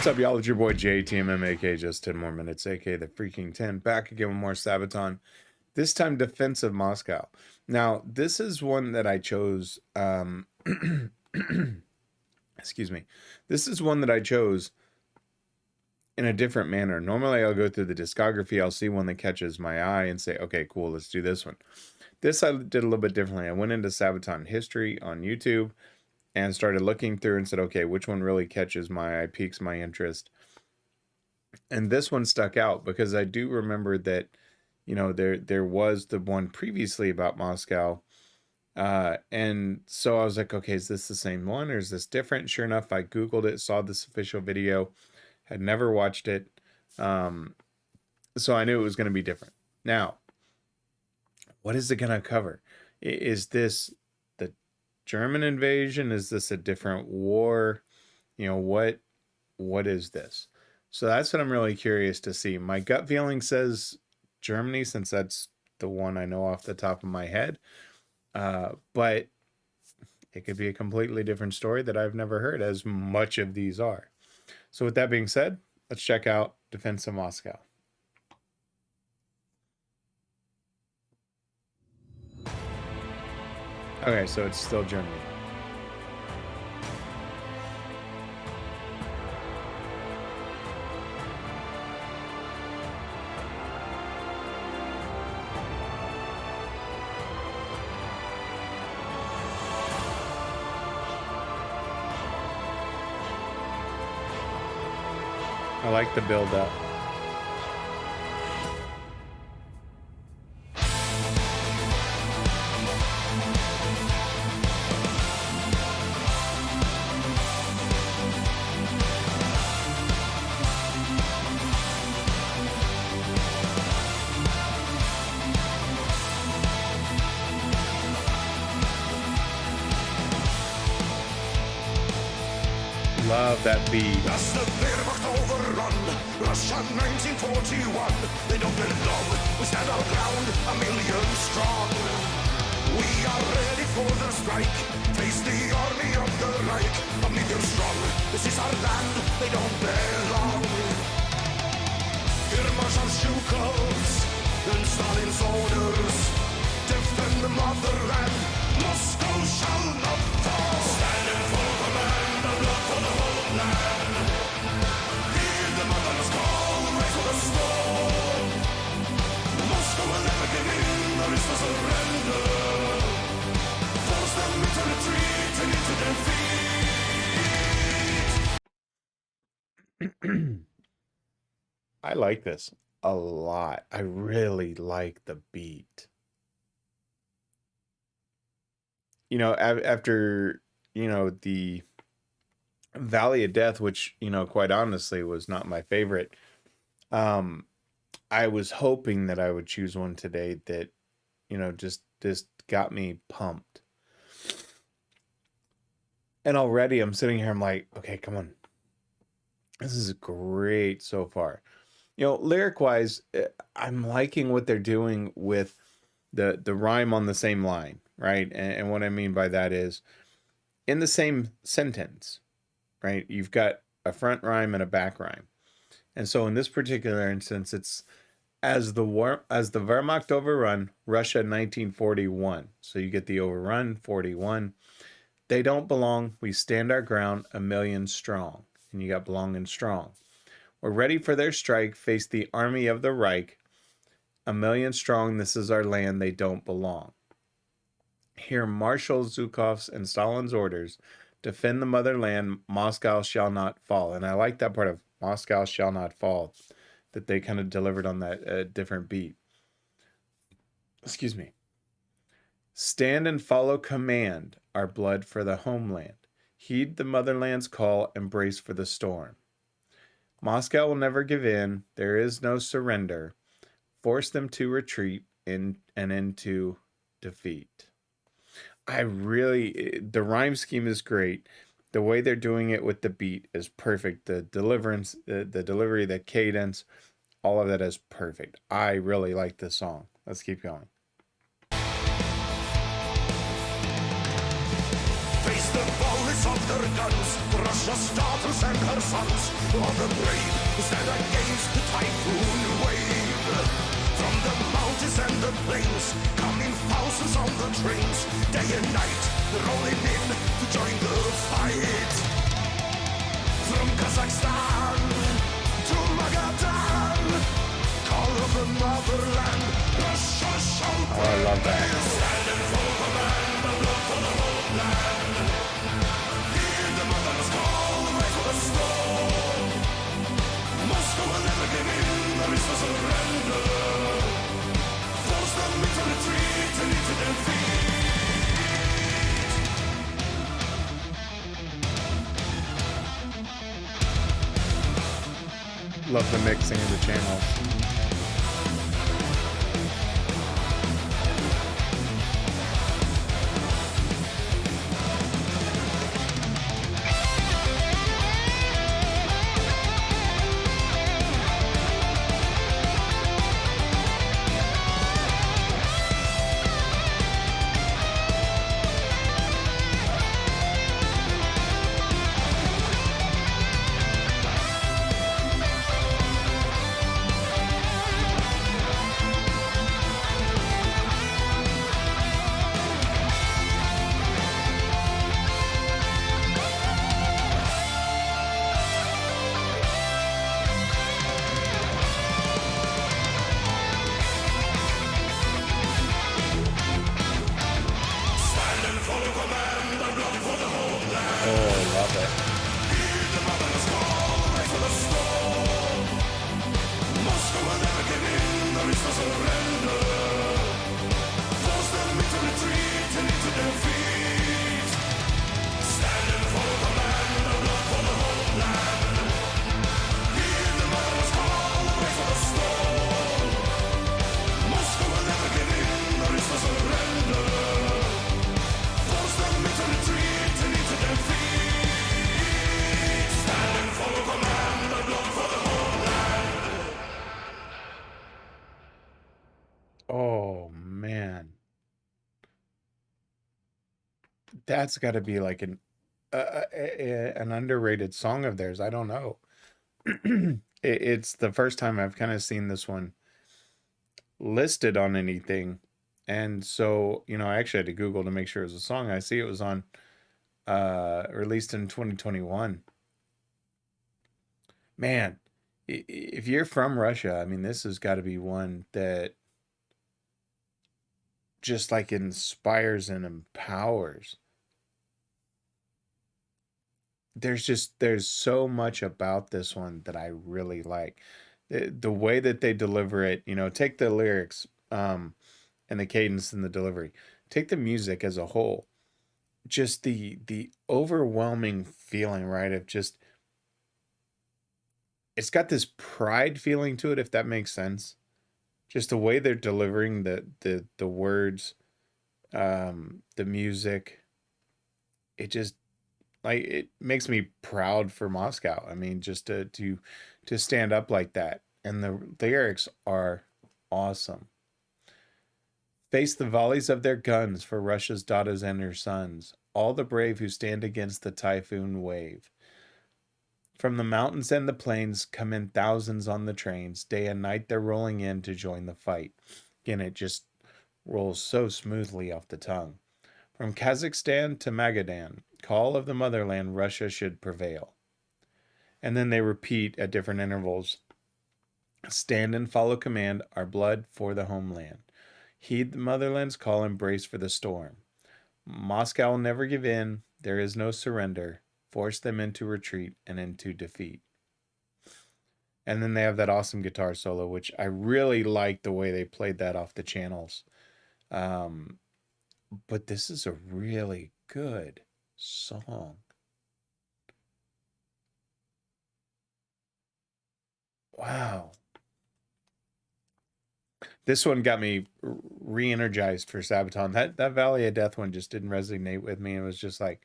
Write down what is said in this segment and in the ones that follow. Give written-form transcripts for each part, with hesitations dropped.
What's up, y'all? It's your boy JTMM, aka just 10 more minutes, aka the freaking 10. Back again with more Sabaton. This time, Defense of Moscow. Now, this is one that I chose. Excuse me. This is one that I chose in a different manner. Normally, I'll go through the discography. I'll see one that catches my eye and say, okay, cool, let's do this one. This I did a little bit differently. I went into Sabaton history on YouTube and started looking through and said, okay, which one really catches my eye, piques my interest? And this one stuck out because I do remember that, you know, there was the one previously about Moscow. And so I was like, okay, is this the same one or is this different? Sure enough, I Googled it, saw this official video, had never watched it. So I knew it was going to be different. Now, what is it going to cover? Is this the German invasion? Is this a different war? You know, what is this? So that's what I'm really curious to see. My gut feeling says Germany, since that's the one I know off the top of my head. But it could be a completely different story that I've never heard, as much of these are. So with that being said, let's check out Defense of Moscow. Okay, so it's still Germany. I like the build up. Love that beat. As the Wehrmacht overrun Russia 1941, they don't belong. We stand our ground, 1,000,000 strong. We are ready for the strike. Face the army of the Reich, 1,000,000 strong. This is our land, they don't belong. Here Marshal Zhukov's and Stalin's orders. Defend the motherland, Moscow shall not fall. Standing for the land, the blood for the homeland. Hear the mother's call, raise for the storm. Moscow will never give in, there is no surrender. Force them into retreat and into defeat. I like this a lot. I really like the beat. You know, after, you know, the Valley of Death, which, you know, quite honestly was not my favorite. I was hoping that I would choose one today that, you know, just got me pumped. And already I'm sitting here, I'm like, okay, come on. This is great so far. You know, lyric-wise, I'm liking what they're doing with the rhyme on the same line, right? And what I mean by that is in the same sentence, right? You've got a front rhyme and a back rhyme. And so in this particular instance, it's as the Wehrmacht overrun Russia 1941. So you get the overrun 41. They don't belong. We stand our ground, 1,000,000 strong. And you got belong and strong. We're ready for their strike. Face the army of the Reich. 1,000,000 strong. This is our land. They don't belong. Hear Marshal Zhukov's and Stalin's orders. Defend the motherland. Moscow shall not fall. And I like that part of Moscow shall not fall that they kind of delivered on that different beat. Excuse me. Stand and follow command. Our blood for the homeland. Heed the motherland's call. Embrace for the storm. Moscow will never give in. There is no surrender. Force them to retreat and into defeat. The rhyme scheme is great. The way they're doing it with the beat is perfect. The delivery, the cadence, all of that is perfect. I really like this song. Let's keep going. Face the bullets of their guns, Russia's daughters and her sons, all the brave who stand against the typhoon wave. From the mountains and the plains, coming thousands on the trains, day and night, rolling in to join the fight. From Kazakhstan to Magadan, call of the motherland, Russia shall Oh, I love that. stand in full command of love for the homeland. Hear the mother's call, wait for the storm. Moscow will never give in, there is no surrender. Force them into retreat and into defeat. Love the mixing of the channels. Oh, I love it. Oh man, that's got to be like an underrated song of theirs. I don't know. It's the first time I've kind of seen this one listed on anything, and so I actually had to Google to make sure it was a song. I see it was on released in 2021. Man, if you're from Russia, I mean, this has got to be one that just like inspires and empowers. There's so much about this one that I really like. The way that they deliver it, take the lyrics and the cadence and the delivery. Take the music as a whole. Just the overwhelming feeling, right, of just it's got this pride feeling to it, if that makes sense. Just the way they're delivering the words, the music, it just like it makes me proud for Moscow. I mean, just to stand up like that. And the lyrics are awesome. Face the volleys of their guns for Russia's daughters and her sons, all the brave who stand against the typhoon wave. From the mountains and the plains come in thousands on the trains. Day and night they're rolling in to join the fight. Again, it just rolls so smoothly off the tongue. From Kazakhstan to Magadan, call of the motherland, Russia should prevail. And then they repeat at different intervals. Stand and follow command, our blood for the homeland. Heed the motherland's call and brace for the storm. Moscow will never give in. There is no surrender. Force them into retreat and into defeat. And then they have that awesome guitar solo, which I really like the way they played that off the channels. But this is a really good song. Wow. This one got me re-energized for Sabaton. That Valley of Death one just didn't resonate with me. It was just like,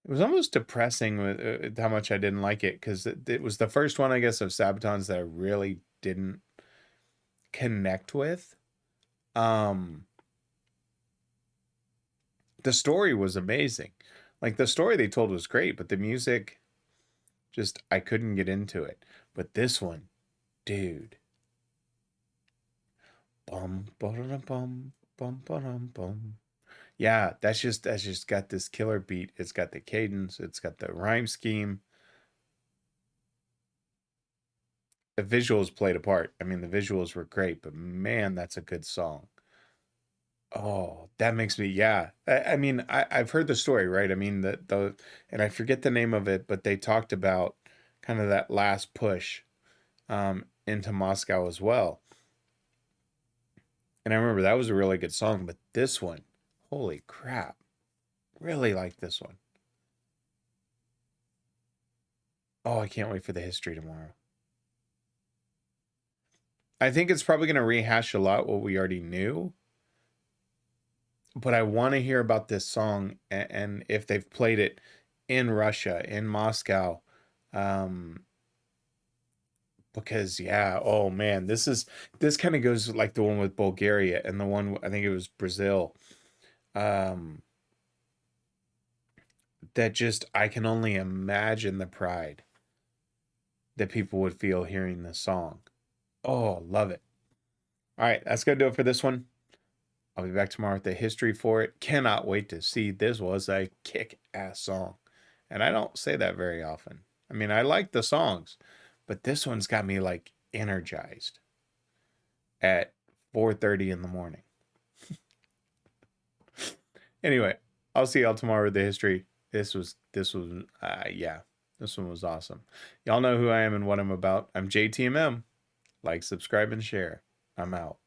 it was almost depressing with how much I didn't like it, because it was the first one, I guess, of Sabaton's that I really didn't connect with. The story was amazing. Like the story they told was great, but the music, just I couldn't get into it. But this one, dude, bum bum bum bum bum bum. Yeah, that's just got this killer beat. It's got the cadence. It's got the rhyme scheme. The visuals played a part. I mean, the visuals were great, but man, that's a good song. Oh, that makes me, yeah. I mean, I've heard the story, right? I mean, and I forget the name of it, but they talked about kind of that last push into Moscow as well. And I remember that was a really good song, but this one, holy crap, really like this one. Oh, I can't wait for the history tomorrow. I think it's probably going to rehash a lot what we already knew, but I want to hear about this song and if they've played it in Russia, in Moscow. Um, because yeah, oh man, this kind of goes like the one with Bulgaria and the one I think it was Brazil. Um, that just I can only imagine the pride that people would feel hearing this song. Oh, love it. All right, that's gonna do it for this one. I'll be back tomorrow with the history for it. Cannot wait to see. This was a kick-ass song. And I don't say that very often. I mean, I like the songs, but this one's got me like energized at 4:30 in the morning. Anyway, I'll see y'all tomorrow with the history. This was yeah. This one was awesome. Y'all know who I am and what I'm about. I'm JTMM. Like, subscribe, and share. I'm out.